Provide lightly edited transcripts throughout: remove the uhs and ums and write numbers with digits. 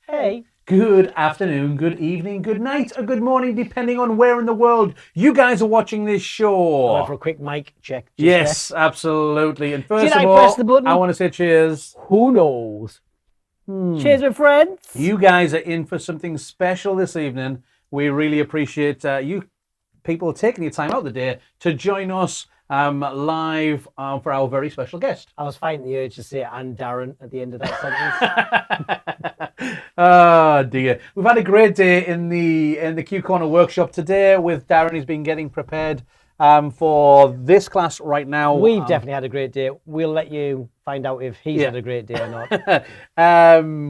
Hey. Good afternoon, good evening, good night, or good morning, depending on where in the world you guys are watching this show. I went for a quick mic check. Yes, absolutely. And first Did of I all, press the button? I want to say cheers. Who knows? Cheers, my friends. You guys are in for something special this evening. We really appreciate you people taking your time out of the day to join us live for our very special guest. I was fighting the urge to say "and Darren" at the end of that sentence. Oh dear. We've had a great day in the Q Corner workshop today with Darren. He's been getting prepared for this class right now. We've definitely had a great day. We'll let you find out if he's had a great day or not.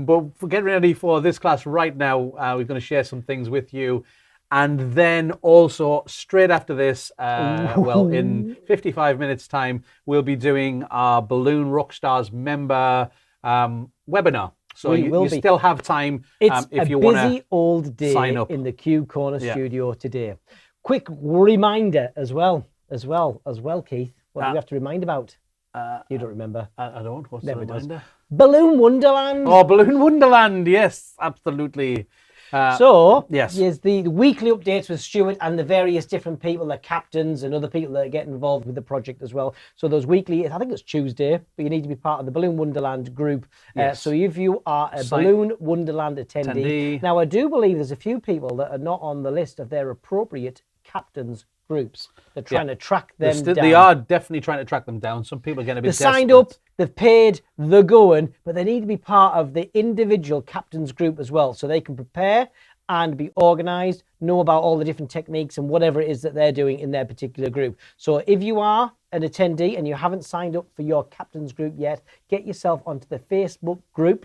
But for getting ready for this class right now, we're going to share some things with you. And then also straight after this, well, in 55 minutes time, we'll be doing our Balloon Rockstars member webinar. So you still have time if you want to sign up. It's a busy old day in the Q Corner studio today. Quick reminder as well, Keith. What do we have to remind about? You don't remember? I don't. What's the reminder? Balloon Wonderland. Oh, Balloon Wonderland. Yes, absolutely. Yes, the weekly updates with Stuart and the various different people, the captains and other people that get involved with the project as well. So those weekly, I think it's Tuesday, but you need to be part of the Balloon Wonderland group. Yes. So if you are a Balloon Wonderland attendee, now I do believe there's a few people that are not on the list of their appropriate captains groups. They're trying to track them down. They are definitely trying to track them down. Some people are going to be desperate. Signed up, they've paid, they're going, but they need to be part of the individual captains group as well, so they can prepare and be organised, know about all the different techniques and whatever it is that they're doing in their particular group. So if you are an attendee and you haven't signed up for your captains group yet, get yourself onto the Facebook group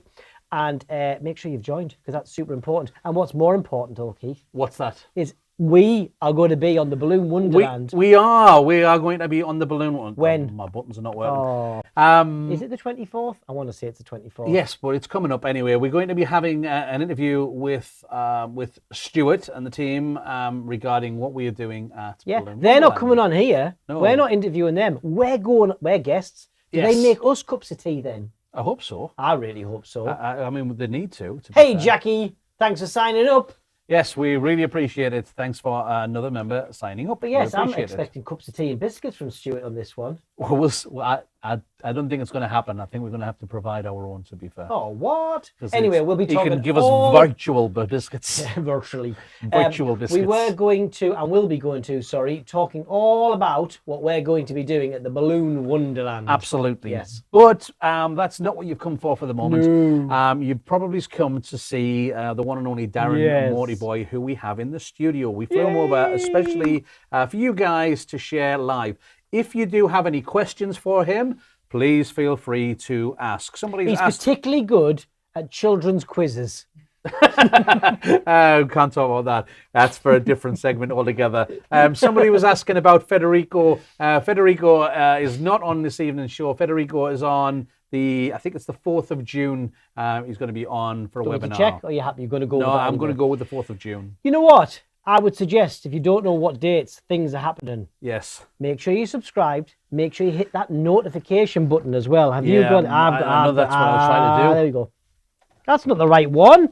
and make sure you've joined, because that's super important. And what's more important, Keith? What's that? Is we are going to be on the Balloon Wonderland. We are going to be on the Balloon one. When? Oh, my buttons are not working. Is it the 24th? I want to say it's the 24th. Yes, but it's coming up anyway. We're going to be having an interview with Stuart and the team regarding what we are doing at Balloon They're not Wonderland. coming on here. No. We're not interviewing them. We're guests. Do they make us cups of tea then? I hope so. I really hope so. I mean, they need to be Hey, fair. Jackie, thanks for signing up. Yes, we really appreciate it. Thanks for another member signing up. But yes, I'm expecting cups of tea and biscuits from Stuart on this one. Well, I don't think it's going to happen. I think we're going to have to provide our own, to be fair. Oh, what? Anyway, we'll be talking. You can give us virtual biscuits. Virtually. Virtual biscuits. We were going to, and will be going to, talking all about what we're going to be doing at the Balloon Wonderland. Absolutely. Yes. But that's not what you've come for the moment. No. You've probably come to see the one and only Darren Mortiboy, who we have in the studio. We flew him over especially for you guys to share live. If you do have any questions for him, please feel free to ask. He's particularly good at children's quizzes. Can't talk about that. That's for a different segment altogether. Somebody was asking about Federico. Federico is not on this evening's show. Federico is on I think it's the 4th of June. He's going to be on for a webinar. To check, or are you happy? You're going to go? No, I'm going to go with the 4th of June. You know what? I would suggest, if you don't know what dates things are happening, yes, make sure you're subscribed. Make sure you hit that notification button as well. Have you got? I know that's what I was trying to do. There we go. That's not the right one.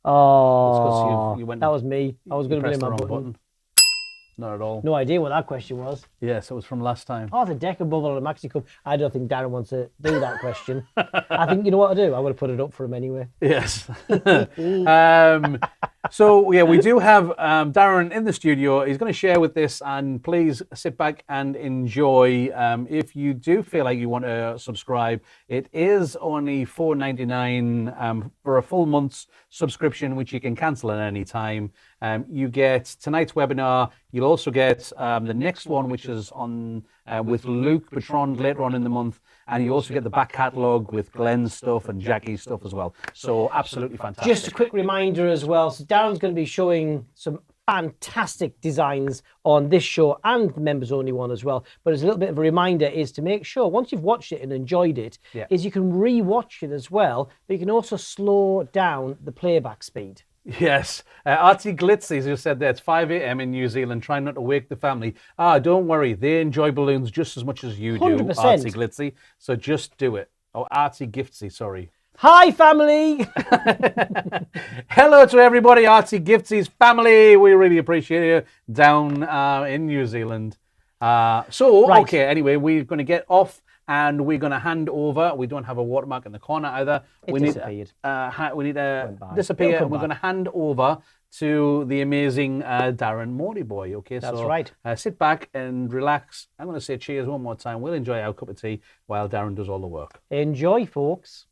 Oh, you went. That was me. I was going to blame my button. Not at all. No idea what that question was. Yes, it was from last time. Oh, the decor bubble and a maxi cup. I don't think Darren wants to do that question. I think, you know what I do? I would have put it up for him anyway. Yes. So, yeah, we do have Darren in the studio. He's going to share with this, and please sit back and enjoy. If you do feel like you want to subscribe, it is only $4.99 for a full month's subscription, which you can cancel at any time. You get tonight's webinar. You'll also get the next one, which is on with Luke Bertrand later on in the month. And you also get the back catalogue with Glenn's stuff and Jackie's stuff as well. So absolutely fantastic. Just a quick reminder as well. So Darren's going to be showing some fantastic designs on this show and the members only one as well. But as a little bit of a reminder is to make sure once you've watched it and enjoyed it, is you can re-watch it as well. But you can also slow down the playback speed. Yes. Artie Glitzy just said that it's 5 a.m. in New Zealand. Try not to wake the family. Don't worry. They enjoy balloons just as much as you do, 100%. Artie Glitzy. So just do it. Oh, Artie Giftsy, sorry. Hi, family. Hello to everybody, Artie Giftsy's family. We really appreciate you down in New Zealand. Okay, anyway, we're going to get off. And we're going to hand over. We don't have a watermark in the corner either. We need to disappear. And we're going to hand over to the amazing Darren Mortiboy. Okay, that's right. Sit back and relax. I'm going to say cheers one more time. We'll enjoy our cup of tea while Darren does all the work. Enjoy, folks.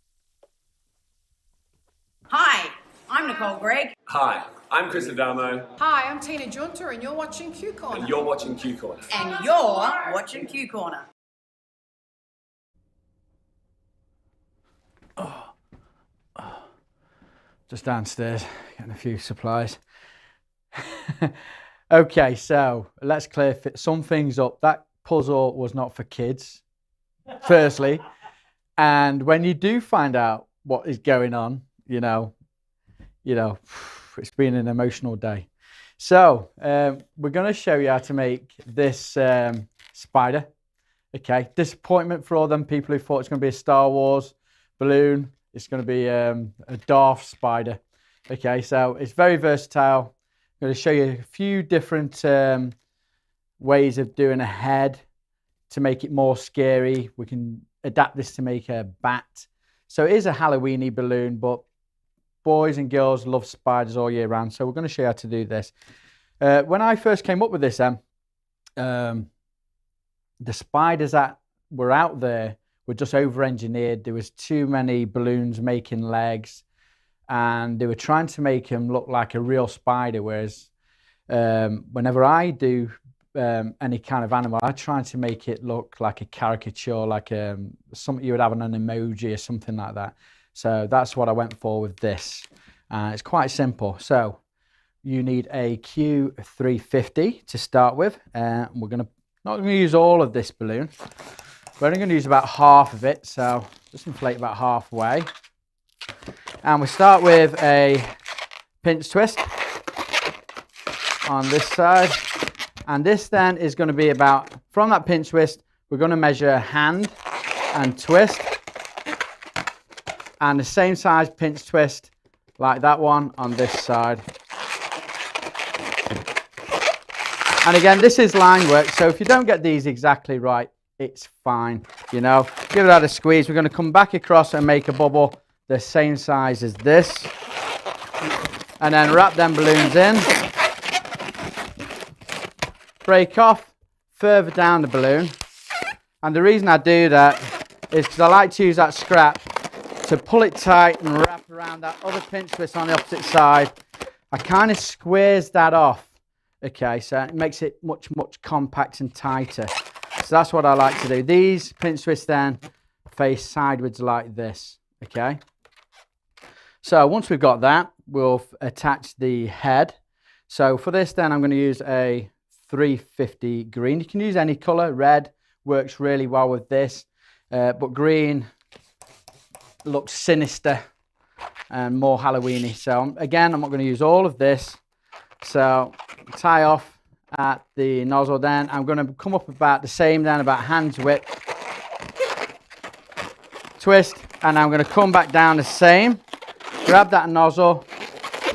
Hi, I'm Nicole Gregg. Hi, I'm Chris Adamo. Hi, I'm Tina Junter, and you're watching Q Corner. And you're watching Q Corner. And you're watching Q Corner. Just downstairs, getting a few supplies. Okay, so let's clear some things up. That puzzle was not for kids, firstly. And when you do find out what is going on, you know, it's been an emotional day. So we're going to show you how to make this spider. Okay, disappointment for all them people who thought it's going to be a Star Wars balloon. It's going to be a Darth spider. Okay, so it's very versatile. I'm going to show you a few different ways of doing a head to make it more scary. We can adapt this to make a bat. So it is a Halloween-y balloon, but boys and girls love spiders all year round. So we're going to show you how to do this. When I first came up with this, the spiders that were out there were just over-engineered. There was too many balloons making legs, and they were trying to make them look like a real spider, whereas whenever I do any kind of animal, I try to make it look like a caricature, like something you would have on an emoji or something like that. So that's what I went for with this. It's quite simple. So you need a Q350 to start with. We're not going to use all of this balloon. We're only going to use about half of it, so just inflate about halfway. And we start with a pinch twist on this side. And this then is going to be about, from that pinch twist, we're going to measure a hand and twist. And the same size pinch twist like that one on this side. And again, this is line work, so if you don't get these exactly right, it's fine, you know. Give it out a squeeze. We're going to come back across and make a bubble the same size as this. And then wrap them balloons in. Break off further down the balloon. And the reason I do that is because I like to use that scrap to pull it tight and wrap around that other pinch twist on the opposite side. I kind of squares that off, okay, so it makes it much compact and tighter. So that's what I like to do. These pinch twists then face sideways like this, okay. So once we've got that, we'll attach the head. So for this then I'm going to use a 350 green. You can use any colour. Red works really well with this, but green looks sinister and more Halloweeny. So again, I'm not going to use all of this. So tie off at the nozzle, then I'm going to come up about the same, then about hand's width, twist, and I'm going to come back down the same, grab that nozzle,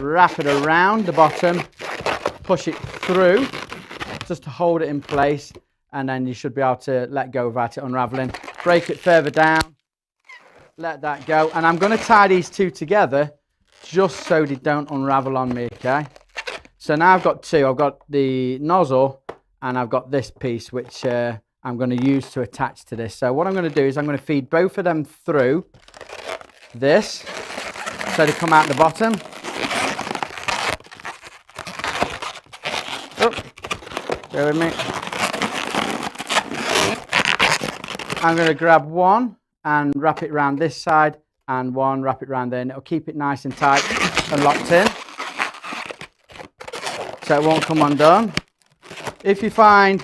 wrap it around the bottom, push it through just to hold it in place, and then you should be able to let go without it unraveling. Break it further down, let that go, and I'm going to tie these two together just so they don't unravel on me, okay. So now I've got two. I've got the nozzle and I've got this piece which I'm going to use to attach to this. So what I'm going to do is I'm going to feed both of them through this so they come out the bottom. Oh, bear with me. I'm going to grab one and wrap it around this side, and one wrap it around there, and it'll keep it nice and tight and locked in, so it won't come undone. If you find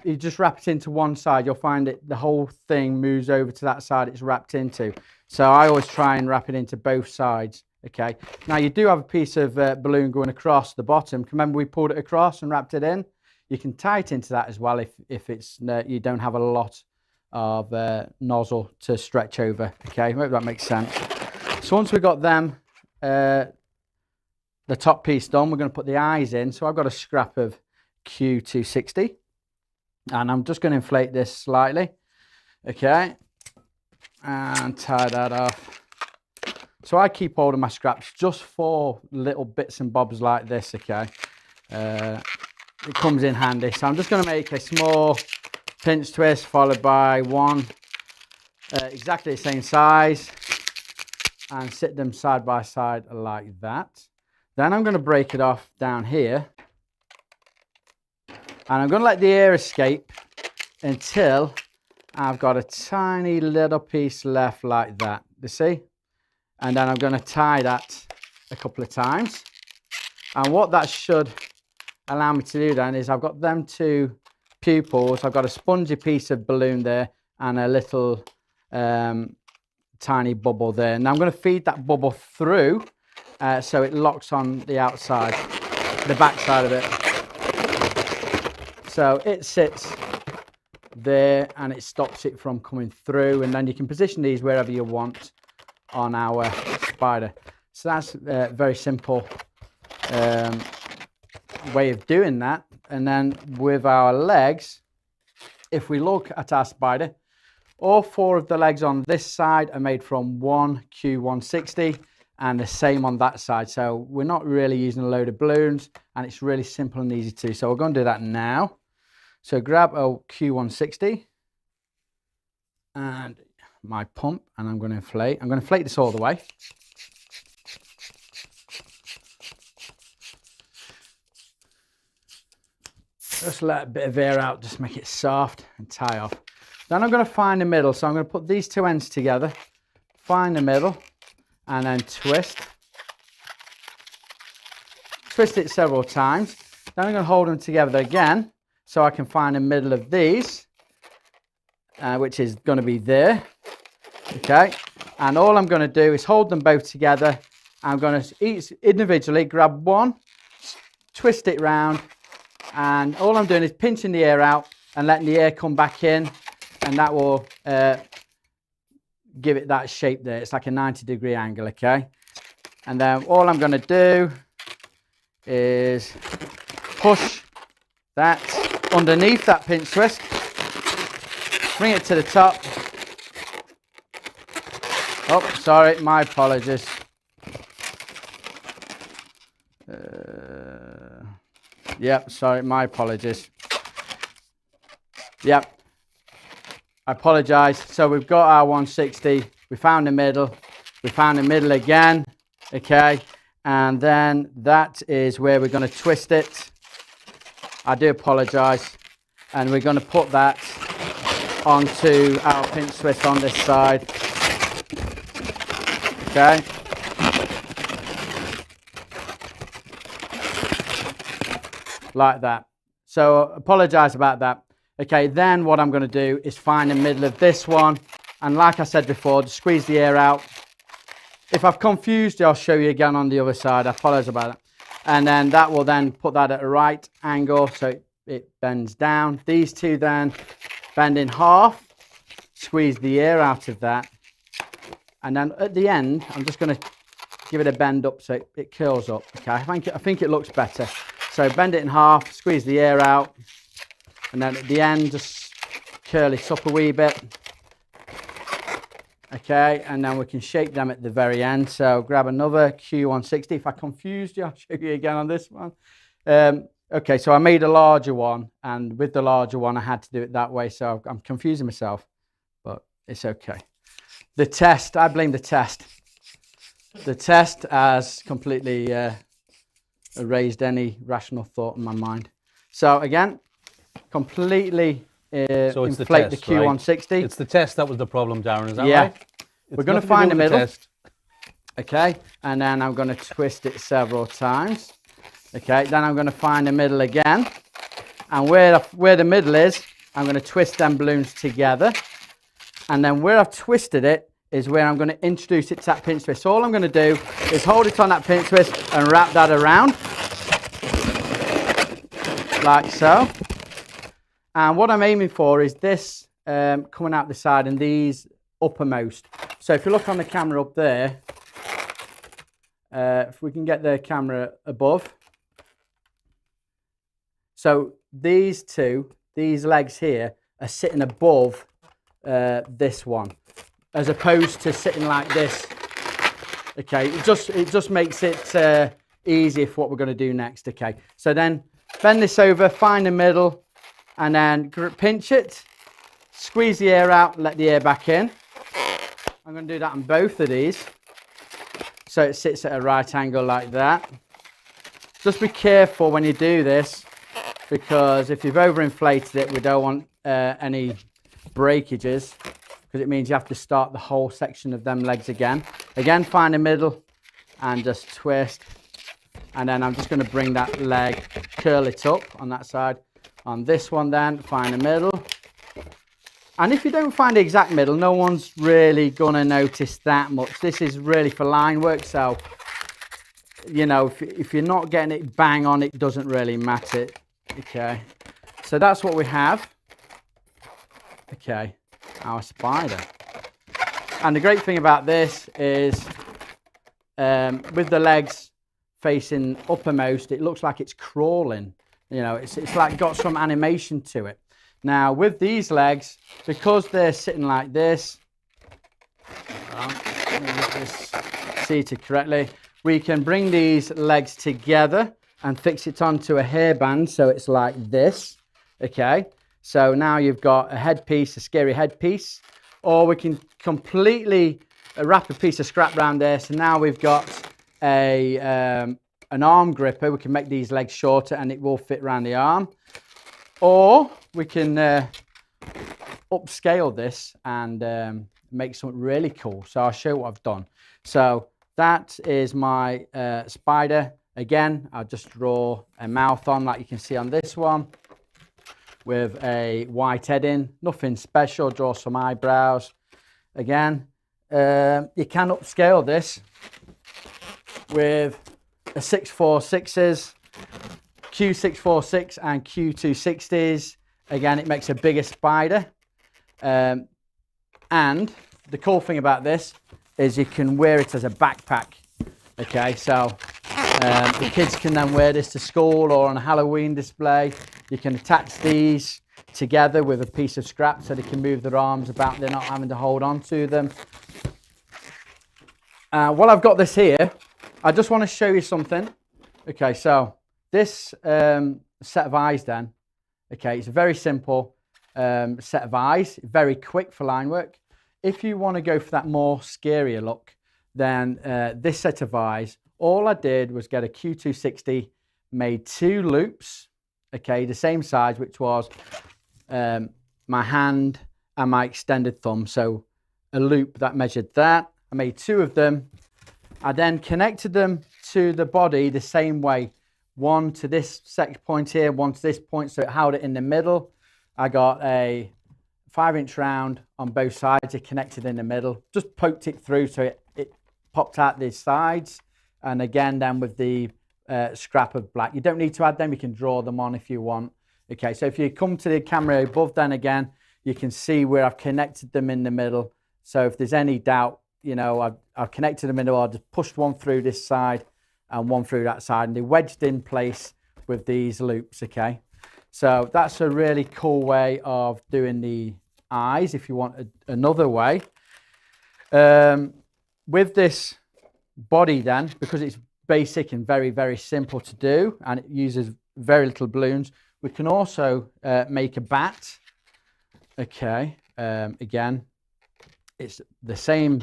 you just wrap it into one side, you'll find it, the whole thing moves over to that side it's wrapped into. So I always try and wrap it into both sides. Okay. Now you do have a piece of balloon going across the bottom. Remember we pulled it across and wrapped it in? You can tie it into that as well if it's you don't have a lot of nozzle to stretch over. Okay, I hope that makes sense. So once we've got them, the top piece done, we're going to put the eyes in. So I've got a scrap of Q260 and I'm just going to inflate this slightly, okay, and tie that off. So I keep hold of my scraps just for little bits and bobs like this, okay. It comes in handy. So I'm just going to make a small pinch twist followed by one exactly the same size and sit them side by side like that. Then I'm going to break it off down here, and I'm going to let the air escape until I've got a tiny little piece left like that, you see? And then I'm going to tie that a couple of times. And what that should allow me to do then is I've got them two pupils, I've got a spongy piece of balloon there and a little tiny bubble there. Now I'm going to feed that bubble through so it locks on the outside, the back side of it. So it sits there and it stops it from coming through, and then you can position these wherever you want on our spider. So that's a very simple way of doing that. And then with our legs, if we look at our spider, all four of the legs on this side are made from one Q160 and the same on that side. So we're not really using a load of balloons, and it's really simple and easy to. So we're going to do that now. So grab a Q160 and my pump, and I'm going to inflate. I'm going to inflate this all the way. Just let a bit of air out, just make it soft and tie off. Then I'm going to find the middle. So I'm going to put these two ends together, find the middle, and then twist. twist it several times. Then I'm going to hold them together again so I can find the middle of these, which is going to be there. Okay, and all I'm going to do is hold them both together. I'm going to each individually grab one, twist it round, and all I'm doing is pinching the air out and letting the air come back in, and that will give it that shape there. It's like a 90-degree angle, okay? And then all I'm going to do is push that underneath that pinch twist, bring it to the top. Oh, sorry, my apologies. Yep, sorry, my apologies. Yep, I apologise. So we've got our 160, we found the middle again, okay, and then that is where we're going to twist it. I do apologise, and we're going to put that onto our pinch twist on this side, okay. Like that. So apologise about that. Okay, then what I'm going to do is find the middle of this one, and like I said before, just squeeze the air out. If I've confused you, I'll show you again on the other side. I apologise about that. And then that will then put that at a right angle so it bends down. These two then bend in half, squeeze the air out of that, and then at the end I'm just going to give it a bend up so it curls up. Okay, I think it looks better. So bend it in half, squeeze the air out, and then at the end just curl it up a wee bit. Okay, and then we can shape them at the very end. So grab another Q160. If I confused you, I'll show you again on this one. Okay, so I made a larger one, and with the larger one I had to do it that way, so I'm confusing myself, but it's okay. The test, I blame the test. The test has completely erased any rational thought in my mind. So again, completely so it's inflate the test, the Q160. Right? It's the test that was the problem, Darren, is that yeah. right? We're going to find the middle. Okay, and then I'm going to twist it several times. Okay, then I'm going to find the middle again. And where the middle is, I'm going to twist them balloons together. And then where I've twisted it is where I'm going to introduce it to that pinch twist. So all I'm going to do is hold it on that pinch twist and wrap that around. Like so. And what I'm aiming for is this coming out the side and these uppermost. So if you look on the camera up there, if we can get the camera above. So these legs here are sitting above this one, as opposed to sitting like this. Okay, it just makes it easier for what we're going to do next. Okay, so then bend this over, find the middle, and then pinch it, squeeze the air out, let the air back in. I'm going to do that on both of these, so it sits at a right angle like that. Just be careful when you do this, because if you've overinflated it, we don't want any breakages, because it means you have to start the whole section of them legs again. Again, find the middle and just twist. And then I'm just going to bring that leg, curl it up on that side. On this one then, find the middle. And if you don't find the exact middle, no one's really going to notice that much. This is really for line work, so, you know, if you're not getting it bang on, it doesn't really matter. Okay, so that's what we have. Okay, our spider. And the great thing about this is with the legs facing uppermost, it looks like it's crawling. You know, it's like got some animation to it. Now with these legs, because they're sitting like this, let me get this seated correctly, we can bring these legs together and fix it onto a hairband so it's like this. Okay, so now you've got a headpiece, a scary headpiece, or we can completely wrap a piece of scrap around there. So now we've got an arm gripper. We can make these legs shorter and it will fit around the arm. Or we can upscale this and make something really cool. So I'll show you what I've done. So that is my spider. Again, I'll just draw a mouth on like you can see on this one with a white heading, nothing special, draw some eyebrows. Again, you can upscale this with a 646s, Q646 and Q260s. Again, it makes a bigger spider. And the cool thing about this is you can wear it as a backpack. Okay, so the kids can then wear this to school or on a Halloween display. You can attach these together with a piece of scrap so they can move their arms about. They're not having to hold on to them. While I've got this here, I just want to show you something. Okay, so this set of eyes then, okay, it's a very simple set of eyes, very quick for line work. If you want to go for that more scarier look, then this set of eyes, all I did was get a Q260, made 2 loops, okay, the same size, which was my hand and my extended thumb. So a loop that measured that. I made 2 of them. I then connected them to the body the same way. One to this point here, one to this point, so it held it in the middle. I got a 5-inch round on both sides, it connected in the middle, just poked it through so it popped out the sides. And again, then with the scrap of black. You don't need to add them, you can draw them on if you want. Okay, so if you come to the camera above, then again, you can see where I've connected them in the middle. So if there's any doubt, you know, I've connected them in the middle, I've just pushed one through this side and one through that side, and they're wedged in place with these loops, okay? So that's a really cool way of doing the eyes if you want another way. With this body then, because it's basic and very, very simple to do, and it uses very little balloons, we can also make a bat. Okay, again, it's the same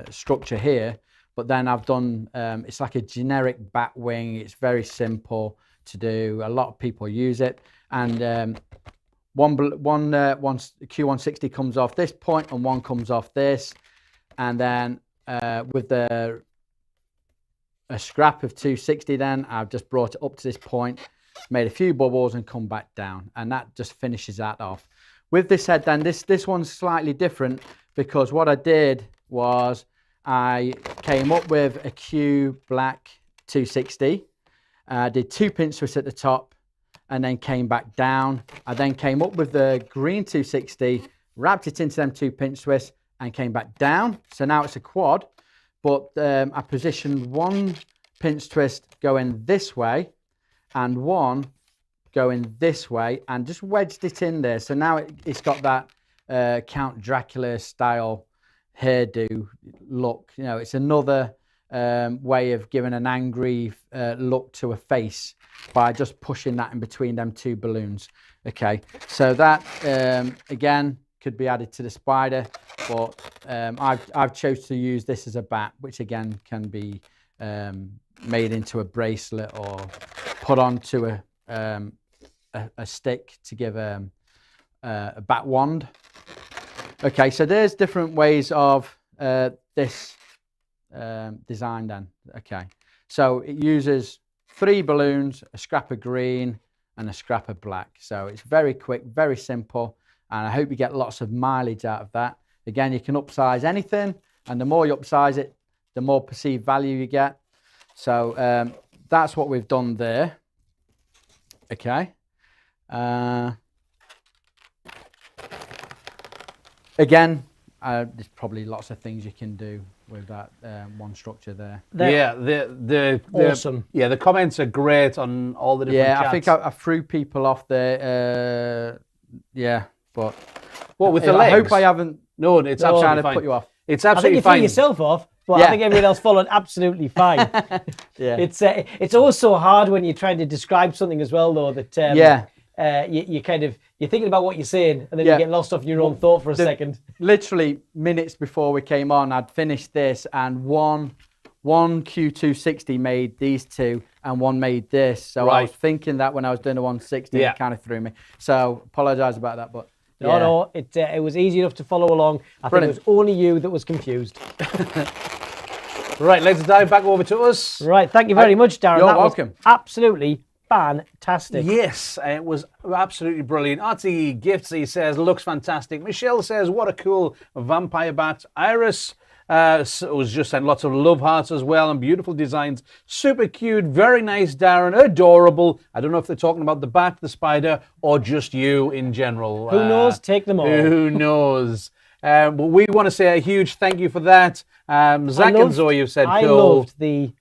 structure here, but then I've done, it's like a generic bat wing. It's very simple to do. A lot of people use it. And one Q160 comes off this point and one comes off this. And then with a scrap of 260 then, I've just brought it up to this point, made a few bubbles and come back down. And that just finishes that off. With this head then, this one's slightly different because what I did was I came up with a Q black 260, did 2 pinch twists at the top and then came back down. I then came up with the green 260, wrapped it into them 2 pinch twists and came back down. So now it's a quad, but I positioned 1 pinch twist going this way and 1 going this way and just wedged it in there. So now it's got that Count Dracula style hairdo look. You know, it's another way of giving an angry look to a face by just pushing that in between them 2 balloons. Okay, so that again could be added to the spider, but I've chose to use this as a bat, which again can be made into a bracelet or put onto a stick to give a bat wand. Okay, so there's different ways of this design then. Okay, so it uses 3 balloons, a scrap of green and a scrap of black. So it's very quick, very simple, and I hope you get lots of mileage out of that. Again, you can upsize anything, and the more you upsize it, the more perceived value you get. So that's what we've done there. Okay. Again, there's probably lots of things you can do with that one structure there. Yeah, the awesome. Yeah, the comments are great on all the different chats. I think I threw people off there. Yeah, but what with the legs? I hope I haven't. No, it's absolutely trying to fine. put you off. It's I think absolutely you fine. threw yourself off, but Yeah. I think everyone else followed absolutely fine. Yeah, It's also hard when you're trying to describe something as well, though. That you're thinking about what you're saying, and then you get lost off your own thought for a second. Literally minutes before we came on, I'd finished this, and one Q260 made these 2, and one made this. So I was thinking that when I was doing the 160, it kind of threw me. So apologise about that, but. No, it was easy enough to follow along. I think it was only you that was confused. Right, let's dive back over to us. Right, thank you very much, Darren. You're That was welcome. absolutely fantastic. Yes, it was absolutely brilliant. Artie Gifts, he says, looks fantastic. Michelle says, what a cool vampire bat. Iris was just sent lots of love hearts as well and beautiful designs. Super cute, very nice, Darren, adorable. I don't know if they're talking about the bat, the spider, or just you in general. Who knows? Take them all. Who knows? But we want to say a huge thank you for that. Zach and Zoe, you've said I cool. loved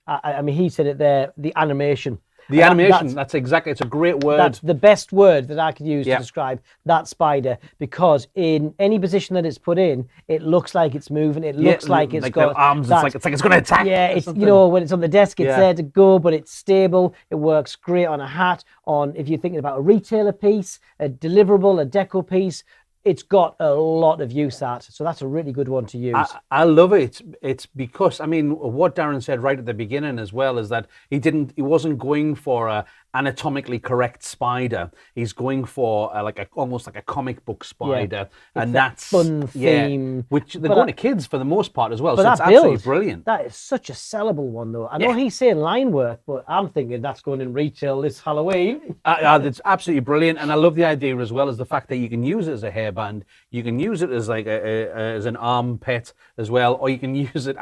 I mean, he said it there, the animation. The animation, that's exactly, it's a great word. That's the best word that I could use to describe that spider, because in any position that it's put in, it looks like it's moving. It looks like it's got arms. It's like it's going to attack. Yeah, it's when it's on the desk, it's there to go, but it's stable. It works great on a hat. On if you're thinking about a retailer piece, a deliverable, a deco piece. It's got a lot of use at, so that's a really good one to use. I love it. It's because, I mean, what Darren said right at the beginning as well is that he wasn't going for a anatomically correct spider. He's going for almost like a comic book spider, and that's fun theme. Which they're going to kids for the most part as well. But so it's absolutely brilliant. That is such a sellable one, though. I know he's saying line work, but I'm thinking that's going in retail this Halloween. It's absolutely brilliant, and I love the idea as well as the fact that you can use it as a hairband. You can use it as like as an arm pet as well, or you can use it,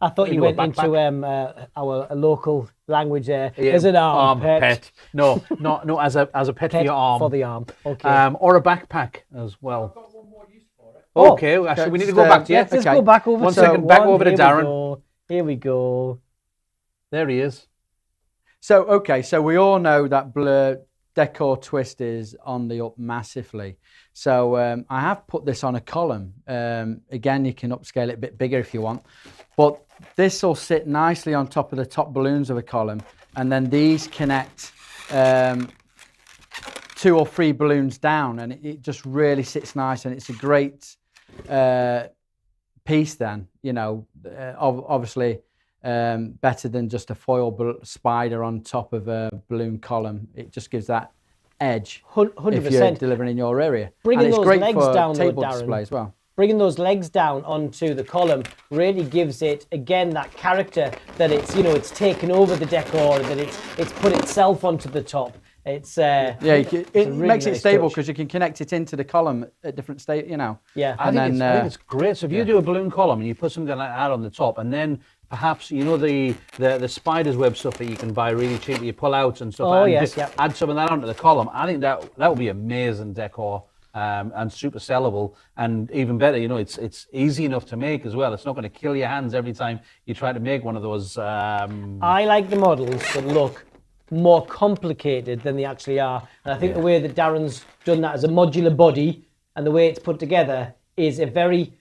I thought you went into our local language there. As an arm pet. No, as a pet for your arm. For the arm. Okay. Or a backpack as well. I've got one more use for it. Okay, actually, we need to go back to you. Let's go back over. One second, back over to Darren. Here we go. There he is. So we all know that Blur decor twist is on the up massively. So I have put this on a column. Again, you can upscale it a bit bigger if you want. But this will sit nicely on top of the top balloons of a column. And then these connect 2 or 3 balloons down. And it just really sits nice. And it's a great piece then, obviously better than just a foil spider on top of a balloon column. It just gives that edge 100%. if you're delivering in your area. Bringing and it's those great legs for down, table though, Darren, display as well. Bringing those legs down onto the column really gives it, again, that character that it's, it's taken over the decor, that it's put itself onto the top. It's it really makes it stable touch. because you can connect it into the column at different state, Yeah, I think it's great. So if you do a balloon column and you put something like that on the top, and then perhaps the spider's web stuff that you can buy really cheap that you pull out and stuff. Oh, and yes, just add some of that onto the column. I think that would be amazing decor. And super sellable, and even better, it's easy enough to make as well. It's not going to kill your hands every time you try to make one of those. I like the models that look more complicated than they actually are, and I think the way that Darren's done that as a modular body and the way it's put together is a very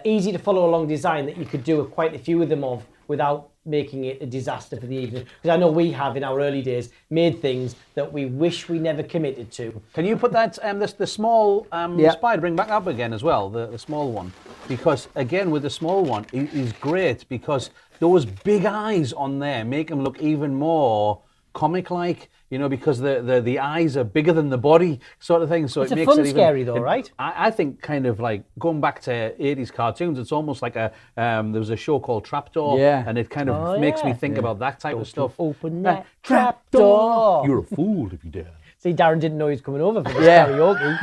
easy to follow along design that you could do quite a few of them of without making it a disaster for the evening. Because I know we have in our early days made things that we wish we never committed to. Can you put that the small spider bring back up again as well, the small one? Because again with the small one, he's great because those big eyes on there make him look even more comic-like, because the eyes are bigger than the body, sort of thing. So it's it makes fun it even scary though, right? I think kind of like going back to 80s cartoons. It's almost like there was a show called Trapdoor, and it kind of makes me think about that type of stuff. Open that trapdoor. You're a fool if you dare. See, Darren didn't know he was coming over for this karaoke.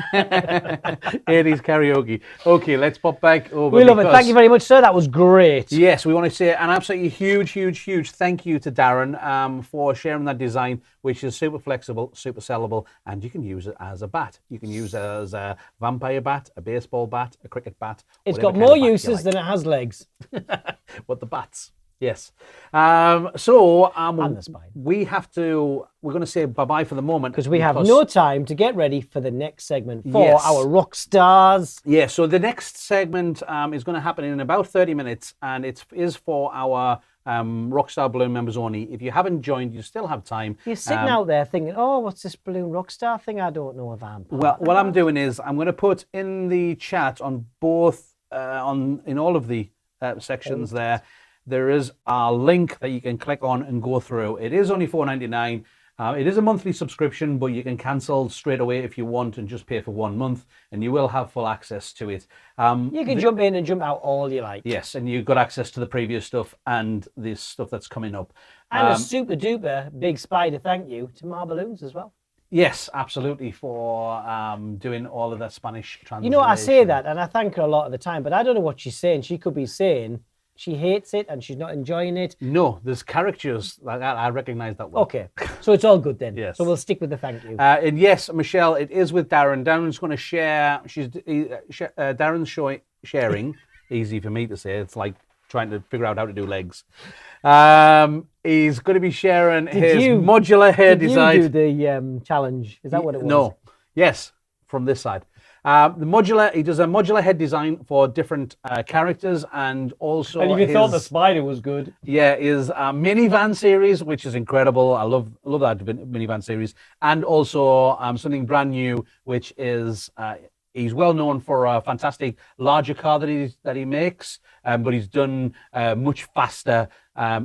80s karaoke. Okay, let's pop back over. We love it. Thank you very much, sir. That was great. Yes, we want to say an absolutely huge thank you to Darren for sharing that design, which is super flexible, super sellable, and you can use it as a bat. You can use it as a vampire bat, a baseball bat, a cricket bat. It's got more uses than it has legs. What the bats? Yes. And the spider. We're going to say bye-bye for the moment. Because we have no time to get ready for the next segment for our rock stars. Yeah, so the next segment is going to happen in about 30 minutes, and it is for our Rockstar Balloon members only. If you haven't joined, you still have time. You're sitting out there thinking, oh, what's this Balloon Rockstar thing? I don't know if I'm... Well, what I'm doing is I'm going to put in the chat on both, in all of the sections there is a link that you can click on and go through. It is only $4.99. It is a monthly subscription, but you can cancel straight away if you want and just pay for 1 month, and you will have full access to it. You can jump in and jump out all you like. Yes, and you've got access to the previous stuff and this stuff that's coming up. And a super duper big spider thank you to Marballoons as well. Yes, absolutely, for doing all of that Spanish translation. You know, I say that, and I thank her a lot of the time, but I don't know what she's saying. She could be saying she hates it and she's not enjoying it. No, there's characters like that. I recognise that well. Okay, so it's all good then. Yes. So we'll stick with the thank you. And yes, Michelle, it is with Darren. Darren's going to share. Darren's sharing. Easy for me to say. It's like trying to figure out how to do legs. He's going to be sharing his modular hair design. Did you do the challenge? Is that what it was? No. Yes, from this side. He does a modular head design for different characters, and also. And you thought the spider was good. Yeah, his minivan series, which is incredible. I love that minivan series, and also something brand new, which is. He's well known for a fantastic larger car that he makes, but he's done a much faster,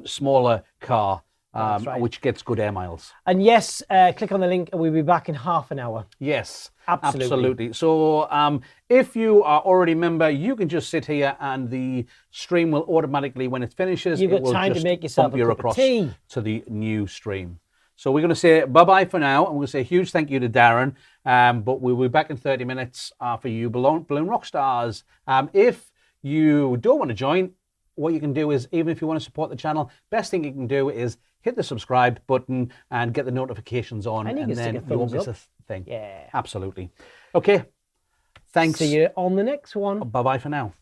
smaller car, right, which gets good air miles. And yes, click on the link and we'll be back in half an hour. Yes, absolutely. So if you are already a member, you can just sit here and the stream will automatically, when it finishes, you've got time to make yourself a cup of tea to the new stream. So we're going to say bye-bye for now. I'm going to say a huge thank you to Darren, but we'll be back in 30 minutes for you Balloon Rock Stars. If you don't want to join, what you can do is, even if you want to support the channel, best thing you can do is hit the subscribe button and get the notifications on, and then you won't miss a thing. Yeah. Absolutely. Okay. Thanks. See you on the next one. Bye-bye for now.